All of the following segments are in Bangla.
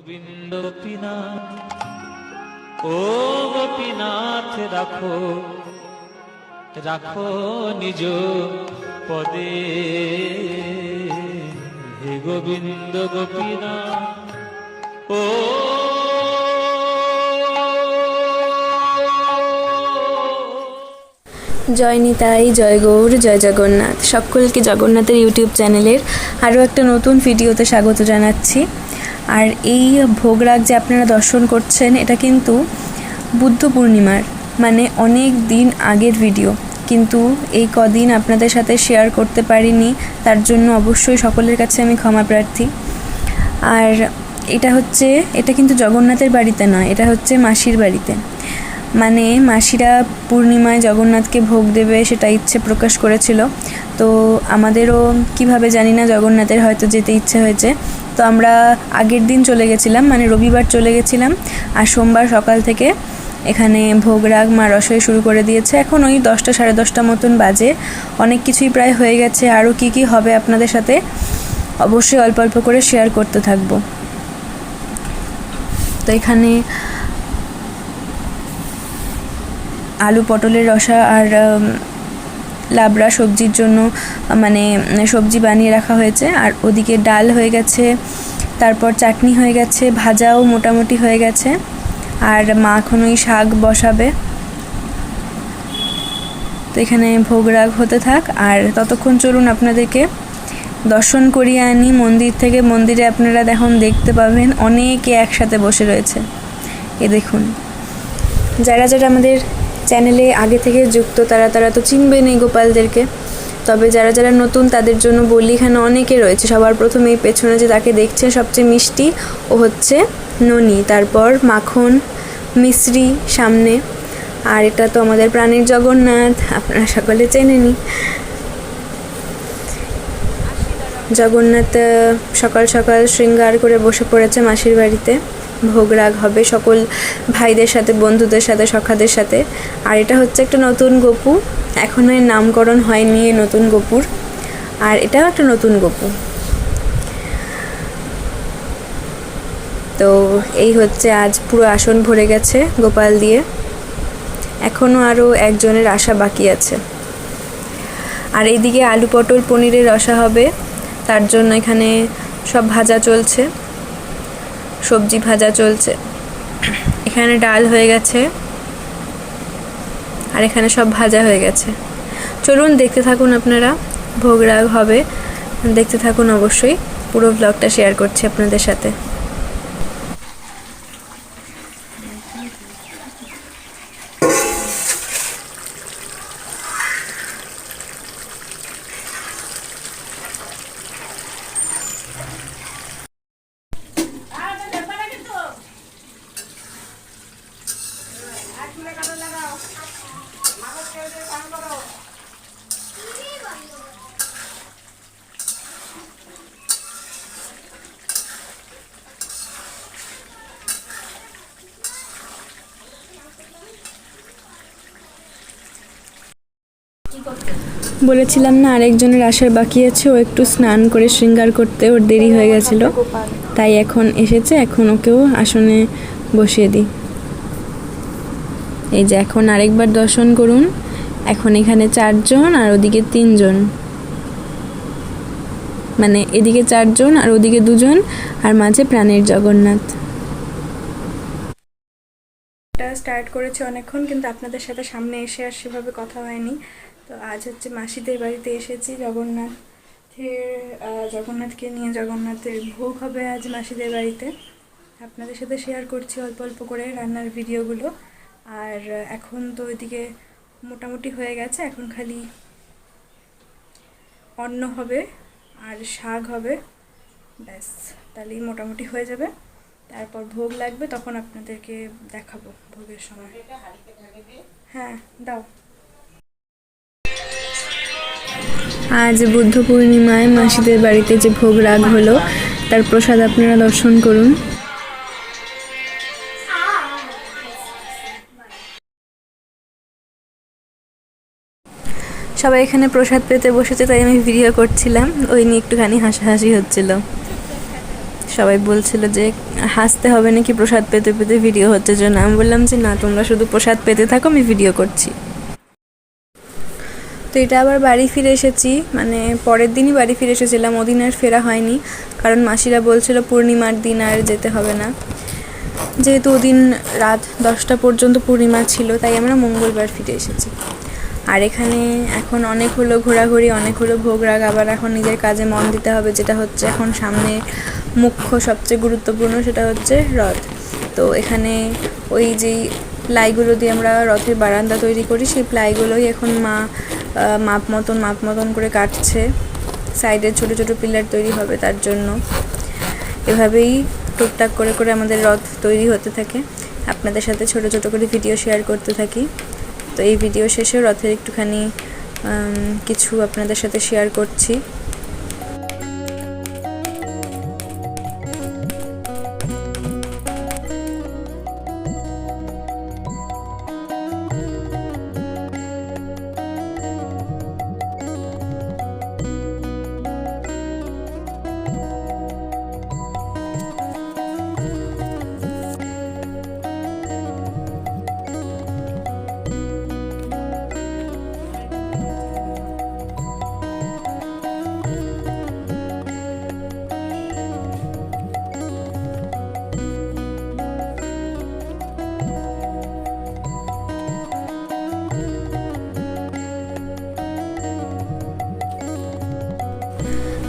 গোবিন্দ গোপীনাথ, ও গোপীনাথ রাখো রাখো নিজ পদে, হে গোবিন্দ গোপীনাথ ও জয় নিতাই, জয় গৌর, জয় জগন্নাথ। সকলকে জগন্নাথের ইউটিউব চ্যানেলের আরও একটা নতুন ভিডিওতে স্বাগত জানাচ্ছি। আর এই ভোগরাগ যে আপনারা দর্শন করছেন, এটা কিন্তু বুদ্ধ পূর্ণিমার মানে অনেক দিন আগের ভিডিও, কিন্তু এই কদিন আপনাদের সাথে শেয়ার করতে পারিনি, তার জন্য অবশ্যই সকলের কাছে আমি ক্ষমা প্রার্থী। আর এটা কিন্তু জগন্নাথের বাড়িতে নয়, এটা হচ্ছে মাসির বাড়িতে। মানে মাসিরা পূর্ণিমায় জগন্নাথকে ভোগ দেবে, সেটা ইচ্ছে প্রকাশ করেছিল। তো আমাদেরও কিভাবে জানি না, জগন্নাথের হয়তো যেতে ইচ্ছে হয়েছে। তো আমরা আগের দিন চলে গেছিলাম, মানে রবিবার চলে গেছিলাম, আর সোমবার সকাল থেকে এখানে ভোগরাগ মা রসই শুরু করে দিয়েছে। এখন ওই 10টা সাড়ে 10টা মতন বাজে, অনেক কিছুই প্রায় হয়ে গেছে। আরও কি হবে আপনাদের সাথে অবশ্যই অল্প অল্প করে শেয়ার করতে থাকবো। তো এখানে আলু পটলের রসা আর লাবড়া সবজির জন্য মানে সবজি বানিয়ে রাখা হয়েছে। আর ওদিকে ডাল হয়ে গেছে, তারপর চাটনি হয়ে গেছে, ভাজাও মোটামুটি হয়ে গেছে। আর মা এখন ওই শাক বসাবে। তো এখানে ভোগরাগ হতে থাক, আর ততক্ষণ চলুন আপনাদেরকে দর্শন করিয়ে আনি মন্দির থেকে। মন্দিরে আপনারা দেখতে পাবেন অনেকে একসাথে বসে রয়েছে। এ দেখুন, যারা আমাদের চ্যানেলে আগে থেকে যুক্ত তারা তো চিনবেন এই গোপালদেরকে। তবে যারা নতুন তাদের জন্য বলি, এখানে অনেকে রয়েছে। সবার প্রথমে এই পেছনে যে তাকে দেখছেন সবচেয়ে মিষ্টি, ও হচ্ছে ননি, তারপর মাখন, মিশ্রি সামনে। আর এটা তো আমাদের প্রাণের জগন্নাথ, আপনারা সকলে চেনেনি। জগন্নাথ সকাল সকাল শৃঙ্গার করে বসে পড়েছে মাসির বাড়িতে। ভোগরাগ হবে সকল ভাইদের সাথে, বন্ধুদের সাথে, সখাদের সাথে। আর এটা হচ্ছে একটা নতুন গপু, এখনও এর নামকরণ হয়নি এই নতুন গপুর। আর এটাও একটা নতুন গপু। তো এই হচ্ছে, আজ পুরো আসন ভরে গেছে গোপাল দিয়ে। এখনও আরও একজনের আসা বাকি আছে। আর এইদিকে আলু পটল পনিরের রসা হবে, তার জন্য এখানে সব ভাজা চলছে, সবজি ভাজা চলছে। এখানে ডাল হয়ে গেছে, আর এখানে সব ভাজা হয়ে গেছে। চলুন দেখতে থাকুন আপনারা, ভোগরাগ হবে, দেখতে থাকুন অবশ্যই। পুরো ব্লগটা শেয়ার করছি আপনাদের সাথে। বলেছিলাম না আরেকজনের আসার বাকি আছে, ও একটু স্নান করে শৃঙ্গার করতে ওর দেরি হয়ে গেছিল, তাই এখন এসেছে। এখন ওকেও আসনে বসিয়ে দিই। এই যে এখন আরেকবার দর্শন করুন। এখন এখানে 4 জন আর ওদিকে 3 জন, মানে এদিকে 4 জন আর ওদিকে 2 জন, আর মাঝে প্রাণের জগন্নাথ। স্টার্ট করেছে অনেকক্ষণ, কিন্তু আপনাদের সাথে সামনে এসে আর সেভাবে কথা হয়নি। তো আজ হচ্ছে মাসিদের বাড়িতে এসেছি, জগন্নাথকে নিয়ে জগন্নাথের ভোগ হবে আজ মাসিদের বাড়িতে। আপনাদের সাথে শেয়ার করছি অল্প অল্প করে রান্নার ভিডিওগুলো। আর এখন তো ওইদিকে মোটামুটি হয়ে গেছে, এখন খালি অন্ন হবে আর শাক হবে, ব্যাস, তাহলেই মোটামুটি হয়ে যাবে। তারপর ভোগ লাগবে, তখন আপনাদেরকে দেখাবো ভোগের সময়। হ্যাঁ দাও। আজ বুদ্ধ পূর্ণিমায় মাসিদের বাড়িতে যে ভোগরাগ হলো, তার প্রসাদ আপনারা দর্শন করুন। সবাই এখানে প্রসাদ পেতে বসেছে, তাই আমি ভিডিও করছিলাম, ওই নিয়ে একটুখানি হাসাহাসি হচ্ছিল। সবাই বলছিল যে হাসতে হবে নাকি প্রসাদ পেতে পেতে ভিডিও হচ্ছে জন্য। আমি বললাম যে না, তোমরা শুধু প্রসাদ পেতে থাকো, আমি ভিডিও করছি। তো এটা আবার বাড়ি ফিরে এসেছি, মানে পরের দিনই বাড়ি ফিরে এসেছিলাম, ওদিন আর ফেরা হয়নি, কারণ মাসিরা বলছিল পূর্ণিমার দিন আর যেতে হবে না, যেহেতু ওদিন রাত 10টা পর্যন্ত পূর্ণিমা ছিল, তাই আমরা মঙ্গলবার ফিরে এসেছি। আর এখানে এখন অনেক হলো ঘোরাঘুরি, অনেক হলো ভোগ রাগ, আবার এখন নিজের কাজে মন দিতে হবে, যেটা হচ্ছে এখন সামনে মুখ্য সবচেয়ে গুরুত্বপূর্ণ, সেটা হচ্ছে রথ। তো এখানে ওই যেই প্লাইগুলো দিয়ে আমরা রথের বারান্দা তৈরি করি, সেই প্লাইগুলোই এখন মা মাপ মতন করে কাটছে, সাইডে ছোট ছোট পিলার তৈরি হবে তার জন্য। এভাবেই টুকটাক করে করে আমাদের রথ তৈরি হতে থাকে, আপনাদের সাথে ছোট ছোট করে ভিডিও শেয়ার করতে থাকি। তো এই ভিডিও শেষেও রথের একটুখানি কিছু আপনাদের সাথে শেয়ার করছি।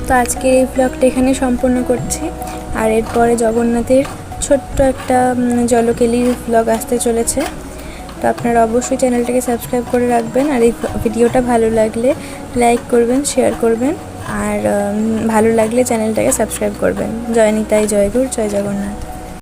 তো আজকের এই ব্লগটা এখানে সম্পূর্ণ করছি, আর এরপরে জগন্নাথের ছোট্ট একটা জলকেলির ব্লগ আসতে চলেছে। তো আপনারা অবশ্যই চ্যানেলটাকে সাবস্ক্রাইব করে রাখবেন, আর এই ভিডিওটা ভালো লাগলে লাইক করবেন, শেয়ার করবেন, আর ভালো লাগলে চ্যানেলটাকে সাবস্ক্রাইব করবেন। জয় নিতাই, জয় গৌর, জয় জগন্নাথ।